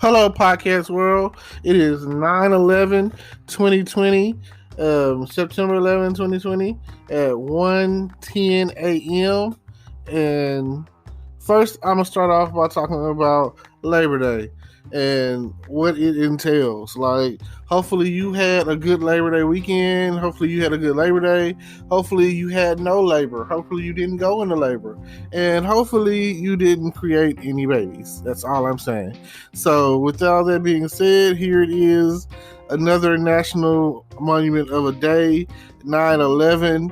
Hello, podcast world. It is 9/11/2020, September 11, 2020, at 1:10 a.m. And first, I'm going to start off by talking about Labor Day and what it entails. Like, hopefully, you had a good Labor Day weekend. Hopefully, you had a good Labor Day. Hopefully, you had no labor. Hopefully, you didn't go into labor. And hopefully, you didn't create any babies. That's all I'm saying. So, with all that being said, here it is, another national monument of a day, 9/11.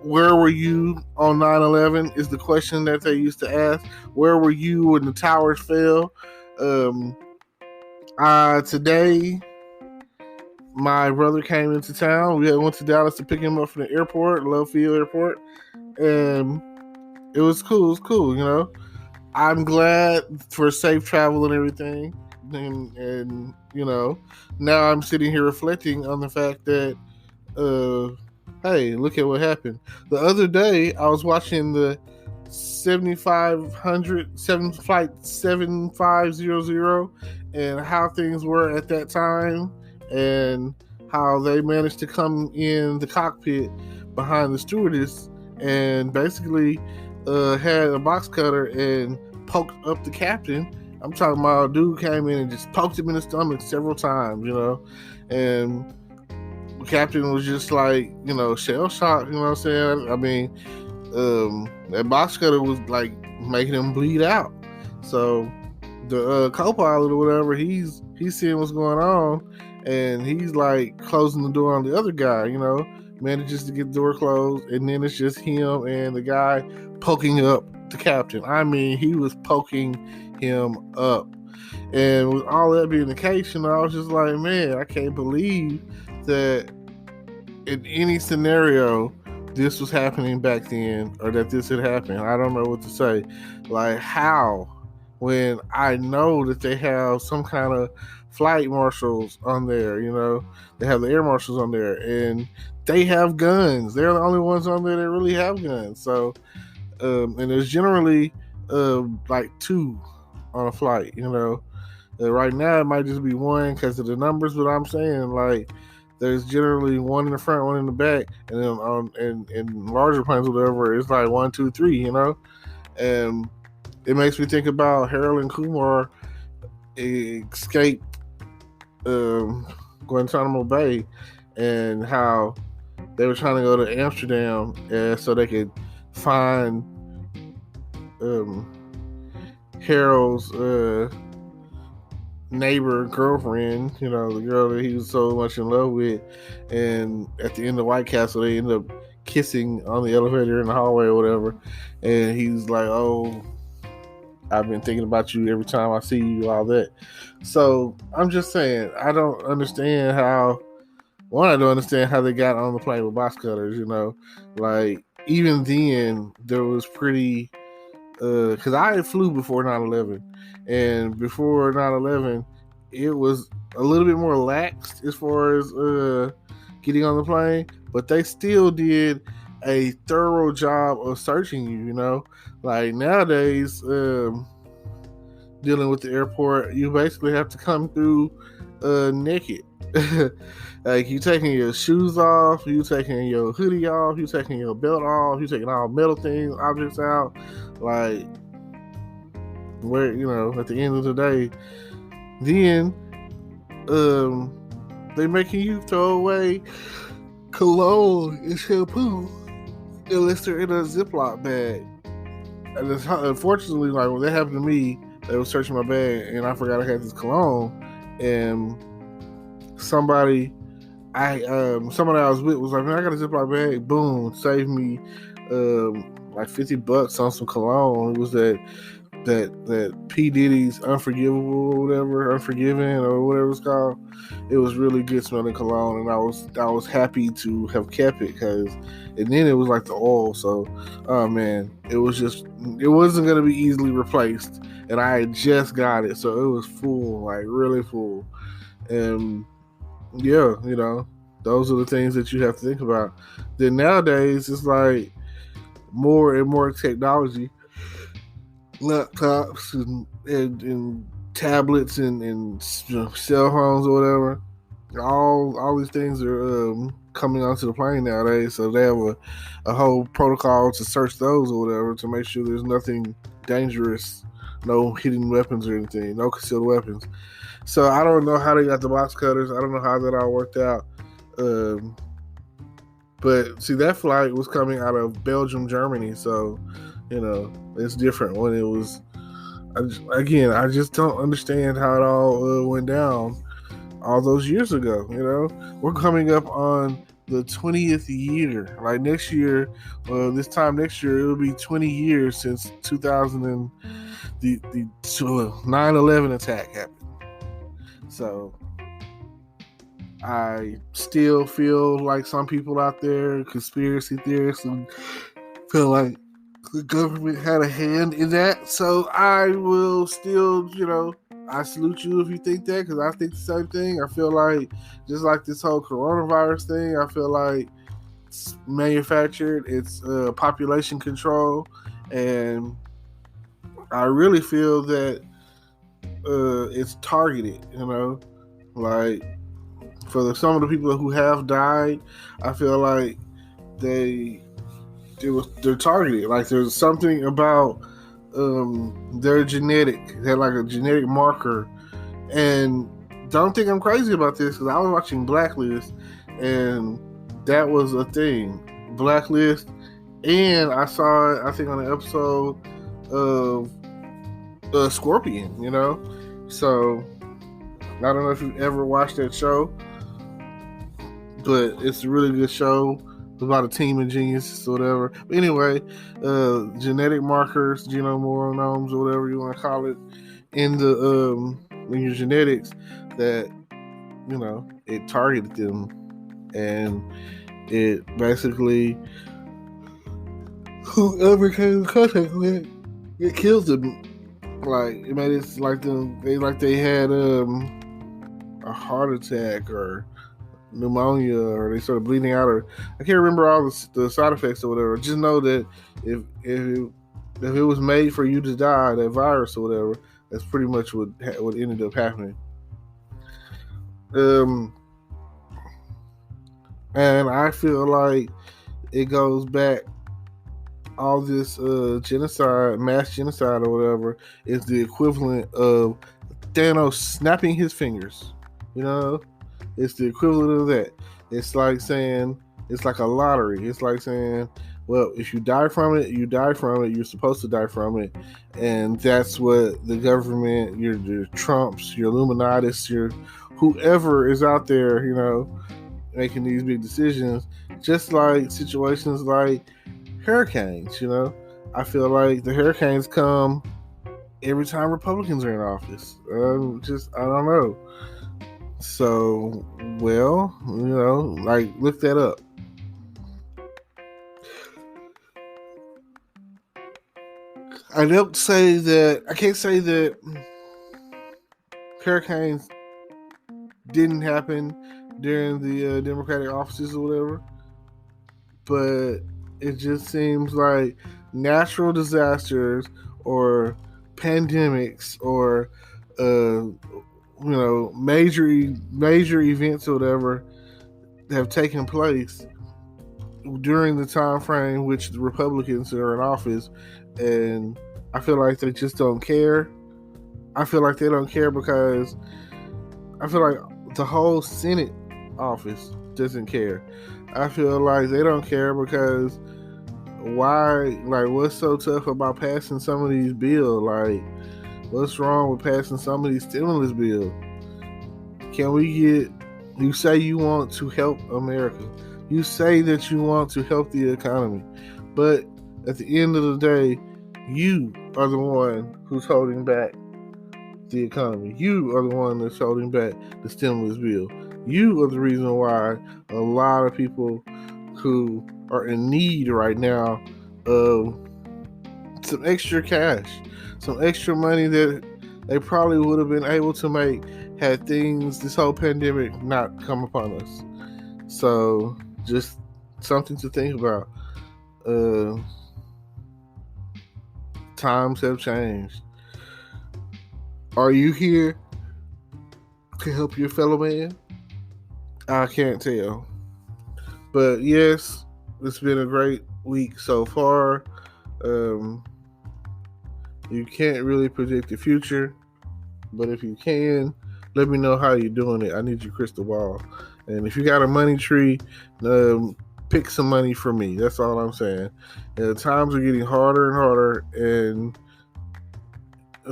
Where were you on 9/11 is the question that they used to ask. Where were you when the towers fell? Today, my brother came into town. We went to Dallas to pick him up from the airport, Love Field Airport, and it was cool. It was cool, you know. I'm glad for safe travel and everything. And you know, now I'm sitting here reflecting on the fact that, hey, look at what happened. The other day, I was watching the 7500 flight 7500 and how things were at that time and how they managed to come in the cockpit behind the stewardess and basically had a box cutter and poked up the captain. I'm talking about a dude came in and just poked him in the stomach several times, you know, and the captain was just like, you know, shell shocked, you know what I'm saying? I mean, that box cutter was like making him bleed out. So the co-pilot or whatever, he's seeing what's going on, and he's like closing the door on the other guy, you know, manages to get the door closed, and then it's just him and the guy poking up the captain. I mean, he was poking him up. And with all that being the case, you know, I was just like, man, I can't believe that in any scenario this was happening back then, or that this had happened. I don't know what to say. Like, how? When I know that they have some kind of flight marshals on there, you know, they have the air marshals on there, and they have guns. They're the only ones on there that really have guns. So, and there's generally like two on a flight, you know. Right now, it might just be one because of the numbers, but I'm saying, like, there's generally one in the front, one in the back, and then on in larger planes, whatever, it's like 1, 2, 3, you know. And it makes me think about Harold and Kumar escaped Guantanamo Bay and how they were trying to go to Amsterdam so they could find Harold's neighbor girlfriend, you know, the girl that he was so much in love with. And at the end of White Castle, they end up kissing on the elevator in the hallway or whatever. And he's like, oh, I've been thinking about you every time I see you, all that. So I'm just saying, I don't understand how they got on the plane with box cutters, you know. Like, even then, there was pretty, because I flew before 9/11, and before 9/11, it was a little bit more lax as far as getting on the plane, but they still did a thorough job of searching you, you know. Like, nowadays, dealing with the airport, you basically have to come through naked. Like, you taking your shoes off, you taking your hoodie off, you taking your belt off, you taking all metal things, objects out. Like, where, you know, at the end of the day, then they making you throw away cologne and shampoo unless they're in a Ziploc bag. And unfortunately, like, when that happened to me, they were searching my bag and I forgot I had this cologne, and somebody I was with was like, man, I got a Ziploc bag. Boom, saved me like $50 on some cologne. It was that P. Diddy's Unforgivable or whatever, Unforgiven or whatever it's called. It was really good smelling cologne, and I was happy to have kept it, and then it was like the oil. So, oh man, it wasn't gonna be easily replaced, and I had just got it, so it was full, like really full. And yeah, you know, those are the things that you have to think about. Then nowadays, it's like more and more technology, laptops and tablets and cell phones or whatever. All these things are coming onto the plane nowadays, so they have a whole protocol to search those or whatever to make sure there's nothing dangerous, no hidden weapons or anything, no concealed weapons. So I don't know how they got the box cutters. I don't know how that all worked out. But see, that flight was coming out of Belgium, Germany, so it's different when it was. I just don't understand how it all went down all those years ago. We're coming up on the 20th year. Like next year, this time next year, it'll be 20 years since 2000 and the 9/11 attack happened. So I still feel like some people out there, conspiracy theorists, and feel like the government had a hand in that. So I will still, I salute you if you think that, because I think the same thing. I feel like, just like this whole coronavirus thing, I feel like it's manufactured, it's population control, and I really feel that it's targeted, like for some of the people who have died, I feel like they're targeted. Like there's something about their genetic, they're like a genetic marker. And don't think I'm crazy about this, because I was watching Blacklist and that was a thing. Blacklist, and I saw it, I think, on an episode of Scorpion, So I don't know if you've ever watched that show, but it's a really good show. It's about a team of geniuses or whatever. But anyway, genetic markers, genomonomes, or whatever you want to call it, in your genetics, that it targeted them, and it basically, whoever came in contact with it kills them. Like it made it like they had a heart attack or pneumonia, or they started bleeding out, or I can't remember all the side effects or whatever. Just know that if it was made for you to die, that virus or whatever, that's pretty much what ended up happening. And I feel like it goes back, all this genocide, mass genocide or whatever, is the equivalent of Thanos snapping his fingers. It's the equivalent of that. It's like saying, it's like a lottery. It's like saying, well, if you die from it, you die from it. You're supposed to die from it. And that's what the government, your Trumps, your Illuminatis, your whoever is out there, making these big decisions, just like situations like hurricanes. I feel like the hurricanes come every time Republicans are in office. I don't know. So, well, look that up. I can't say that hurricanes didn't happen during the Democratic offices or whatever, but it just seems like natural disasters or pandemics or major events or whatever have taken place during the time frame which the Republicans are in office, and I feel like they just don't care. I feel like they don't care because I feel like the whole Senate office doesn't care. I feel like they don't care because why? Like, what's so tough about passing some of these bills? Like, what's wrong with passing some of these stimulus bills? Can we get? You say you want to help America. You say that you want to help the economy, but at the end of the day, you are the one who's holding back the economy. You are the one that's holding back the stimulus bill. You are the reason why a lot of people who are in need right now of some extra cash, some extra money that they probably would have been able to make had this whole pandemic not come upon us. So just something to think about. Times have changed. Are you here to help your fellow man? I can't tell. But yes, it's been a great week so far. You can't really predict the future, but if you can, let me know how you're doing it. I need your crystal ball. And if you got a money tree, pick some money for me. That's all I'm saying. Times are getting harder and harder, and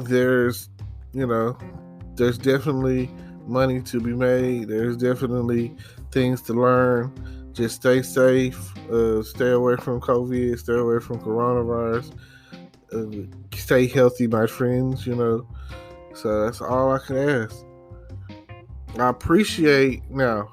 there's definitely money to be made. There's definitely things to learn. Just stay safe. Stay away from COVID. Stay away from coronavirus. Stay healthy, my friends. So that's all I can ask. I appreciate every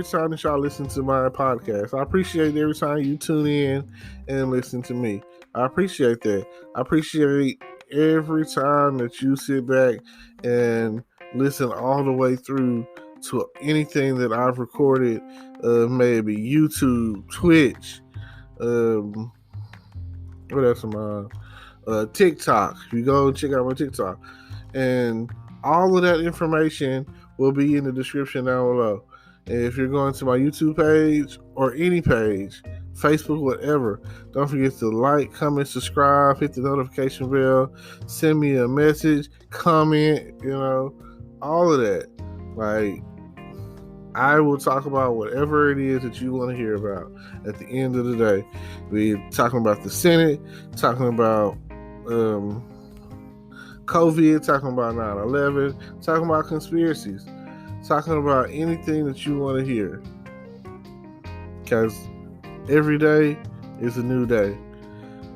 time that y'all listen to my podcast. I appreciate every time you tune in and listen to me. I appreciate that. I appreciate every time that you sit back and listen all the way through to anything that I've recorded, maybe YouTube, Twitch, what else am I on? TikTok. You go check out my TikTok. And all of that information will be in the description down below. And if you're going to my YouTube page or any page, Facebook, whatever, don't forget to like, comment, subscribe, hit the notification bell, send me a message, comment, all of that. Like, I will talk about whatever it is that you want to hear about at the end of the day. We're talking about the Senate, talking about COVID, talking about 9/11, talking about conspiracies, talking about anything that you want to hear. Because every day is a new day.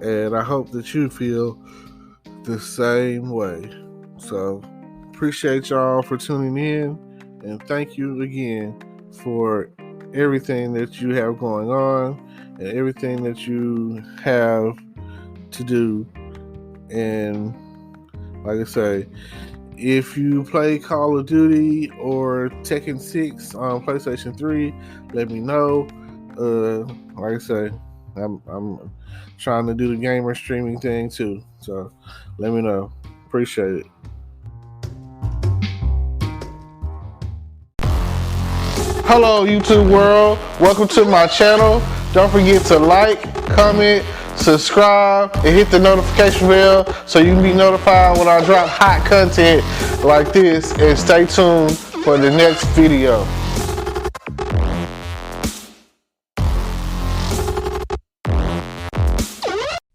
And I hope that you feel the same way. So, appreciate y'all for tuning in. And thank you again for everything that you have going on and everything that you have to do. And like I say, if you play Call of Duty or Tekken 6 on PlayStation 3, let me know. Like I say, I'm trying to do the gamer streaming thing too. So let me know. Appreciate it. Hello, YouTube world. Welcome to my channel. Don't forget to like, comment, subscribe, and hit the notification bell so you can be notified when I drop hot content like this. And stay tuned for the next video.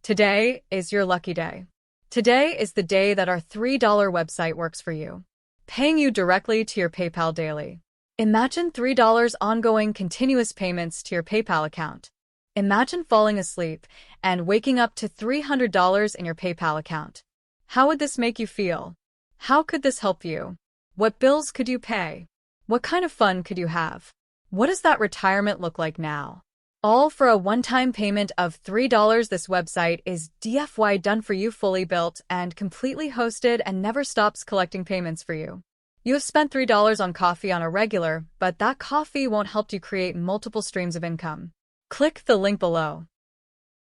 Today is your lucky day. Today is the day that our $3 website works for you, paying you directly to your PayPal daily. Imagine $3 ongoing continuous payments to your PayPal account. Imagine falling asleep and waking up to $300 in your PayPal account. How would this make you feel? How could this help you? What bills could you pay? What kind of fun could you have? What does that retirement look like now? All for a one-time payment of $3. This website is DFY done for you, fully built and completely hosted, and never stops collecting payments for you. You have spent $3 on coffee on a regular, but that coffee won't help you create multiple streams of income. Click the link below.